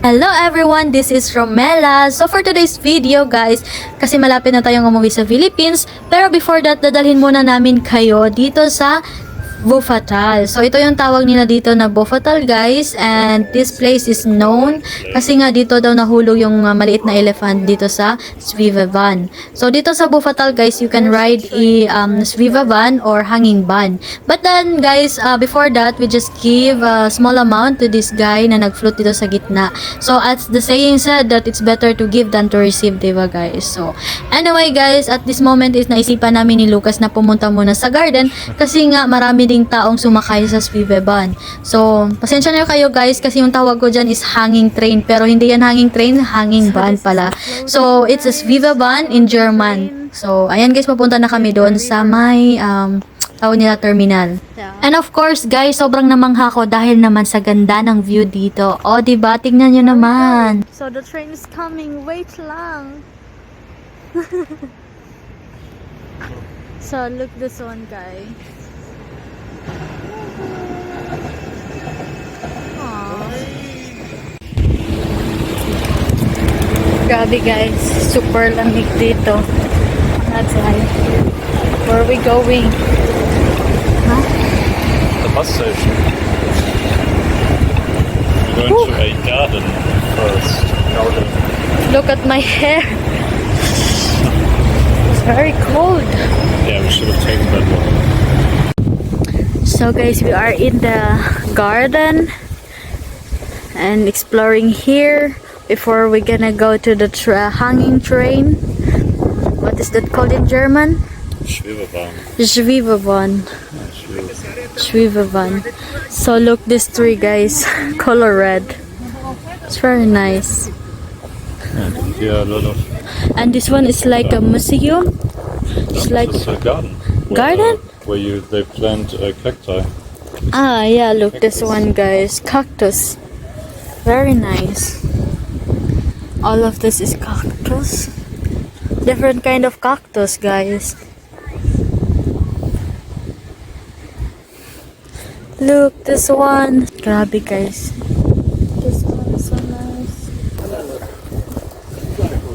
Hello everyone, this is Romela. So for today's video guys, kasi malapit na tayong umuwi sa Philippines, pero before that, dadalhin muna namin kayo dito sa Bofatal. So ito yung tawag nila dito na Bofatal guys, and this place is known kasi nga dito daw nahulog yung maliit na elephant dito sa Swiva van. So dito sa Bofatal guys, you can ride Swiva van or hanging van. But then guys, before that, we just give a small amount to this guy na nag-float dito sa gitna. So as the saying said that it's better to give than to receive, diba guys? So anyway guys, at this moment is naisipan namin ni Lucas na pumunta muna sa garden kasi nga marami ding taong sumakay sa Swiva van. So, pasensya na kayo guys kasi yung tawag ko dyan is hanging train, pero hindi yan hanging train, hanging van pala. So, it's a Swiva van in German. So, ayan guys, papunta na kami doon sa may tawag nila terminal. And of course guys, sobrang namangha ko dahil naman sa ganda ng view dito. O, diba? Tingnan nyo naman. So the train is coming, wait lang. So look this one guy. Grabe guys, super lamig dito. That's why. Where are we going? Huh? The bus station. We're going to a garden first. Garden. Look at my hair. It's very cold. Yeah, we should have taken that one. So guys, we are in the garden and exploring here before we're gonna go to the hanging train. What is that called in German? Schweberbahn. Schwebebahn. Schwebebahn. So look, this tree guys, color red. It's very nice. Yeah, a lot of. And this one is like a museum. It's like It's a garden. garden. Where they plant cacti. Ah, yeah, look, this one, guys. Cactus. Very nice. All of this is cactus. Different kind of cactus, guys. Look, this one. Grabe, guys. This one is so nice.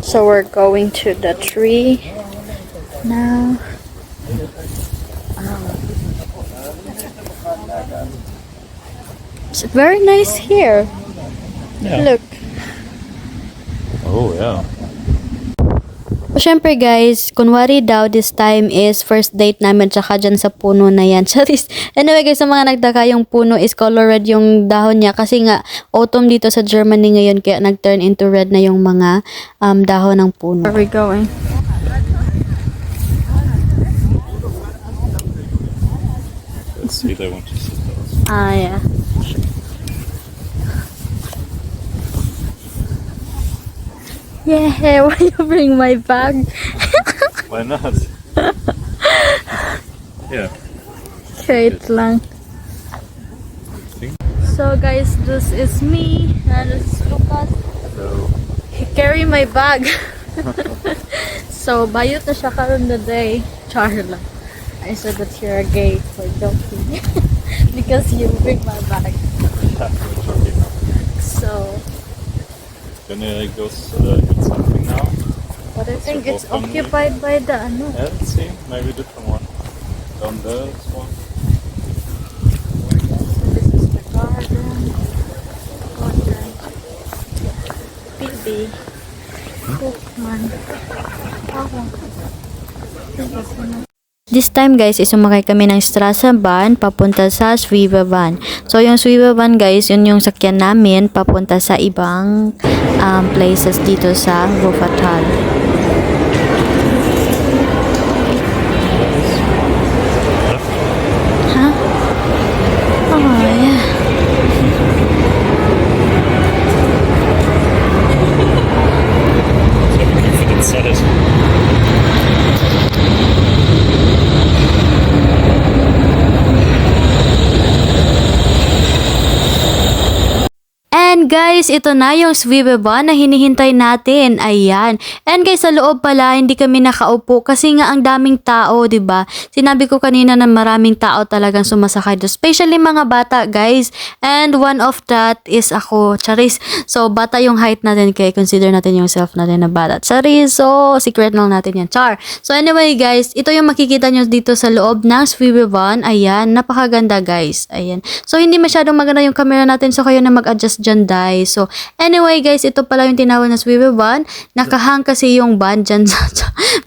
So we're going to the tree now. It's very nice here. Yeah. Look. Oh yeah. So, syempre guys, kunwari daw this time is first date namin tsaka dyan sa puno na yan. Charis. Anyway guys, sa mga nagtaka, yung puno is color red yung dahon niya kasi nga autumn dito sa Germany ngayon kaya nag-turn into red na yung mga dahon ng puno. Where are we going? Let's see, they want to sit there. Ah, yeah. Yeah, why you bring my bag? Why not? Yeah. Wait lang. So guys, this is me and this is Lucas. So, He carry my bag. So, bayot na siya karon the day. Char lang. I said that you're a gay for joking. Because you bring my bag. yeah, we're joking. So, Gonna go get something now. but I think it's Open. occupied by the ano. Yeah, let's see. Maybe a different one. Down there, this one. So this is the garden. Baby. Cookman. This time guys, is sumakay kami ng Straße van papunta sa Swiva van. So yung Swiva van guys, yun yung sakyan namin papunta sa ibang places dito sa Bofatal. Huh? Oh yeah. If it said it. And guys, guys, ito na yung Swiwiba na hinihintay natin. Ayan. And guys, sa loob pala, hindi kami nakaupo kasi nga ang daming tao, 'di ba? Sinabi ko kanina na maraming tao talagang sumasakay doon. Especially mga bata, guys. And one of that is ako, Charis. So, bata yung height natin kaya consider natin yung self natin na bata. Charis, so, secret lang natin yan. Char. So, anyway, guys, ito yung makikita nyo dito sa loob ng Swiwiba. Ayan, napakaganda, guys. Ayan. So, hindi masyadong maganda yung camera natin. So, kayo na mag-adjust dyan, guys. So, anyway, guys, ito pala yung tinawag na Swiwiba. Nakahang kasi yung van dyan.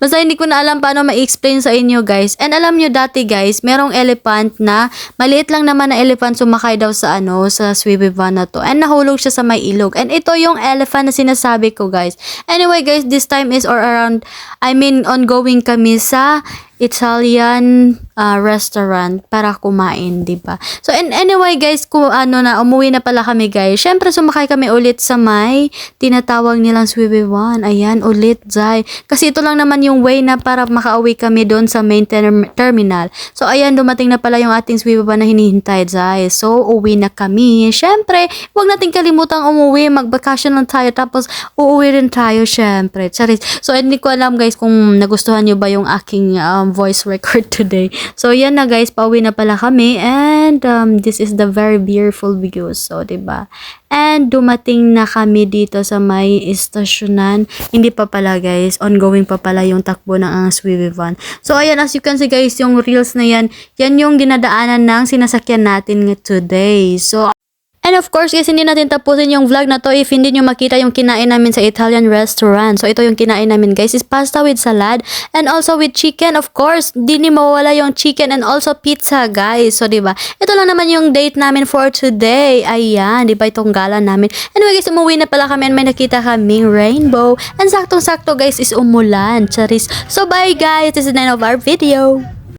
Basta hindi ko na alam paano ma-explain sa inyo, guys. And alam nyo dati, guys, merong elephant na maliit lang naman na elephant sumakay daw sa sa Swiwiba na to. And nahulog siya sa may ilog. And ito yung elephant na sinasabi ko, guys. Anyway, guys, this time is ongoing kami sa Italian restaurant para kumain, 'di ba? So anyway guys, umuwi na pala kami guys. Syempre sumakay kami ulit sa may tinatawag nilang Swiwiba. Ayan, ulit Zay. Kasi ito lang naman yung way na para makauwi kami doon sa main terminal. So ayan, dumating na pala yung ating Swiwiba na hinihintay Zay. So uwi na kami. Syempre, huwag nating kalimutang umuwi, mag-vacation lang tayo tapos uuwi rin tayo syempre. Charis. So hindi ko alam guys kung nagustuhan niyo ba yung aking voice record today. So, yan na guys, pauwi na pala kami and this is the very beautiful view. So, 'di ba? And dumating na kami dito sa may istasyonan. Hindi pa pala guys, ongoing pa pala yung takbo ng ang Swiwiba. So, ayan, as you can see guys, yung reels na yan yung dinadaanan ng sinasakyan natin today. So, and of course, guys, hindi natin tapusin yung vlog na to if hindi nyo makita yung kinain namin sa Italian restaurant. So, ito yung kinain namin, guys, is pasta with salad and also with chicken. Of course, di ni mawala yung chicken and also pizza, guys. So, diba? Ito lang naman yung date namin for today. Ayan, diba? Itong gala namin. Anyway, guys, umuwi na pala kami and may nakita kaming rainbow. And saktong-sakto, guys, is umulan. Charis. So, bye, guys. This is the end of our video.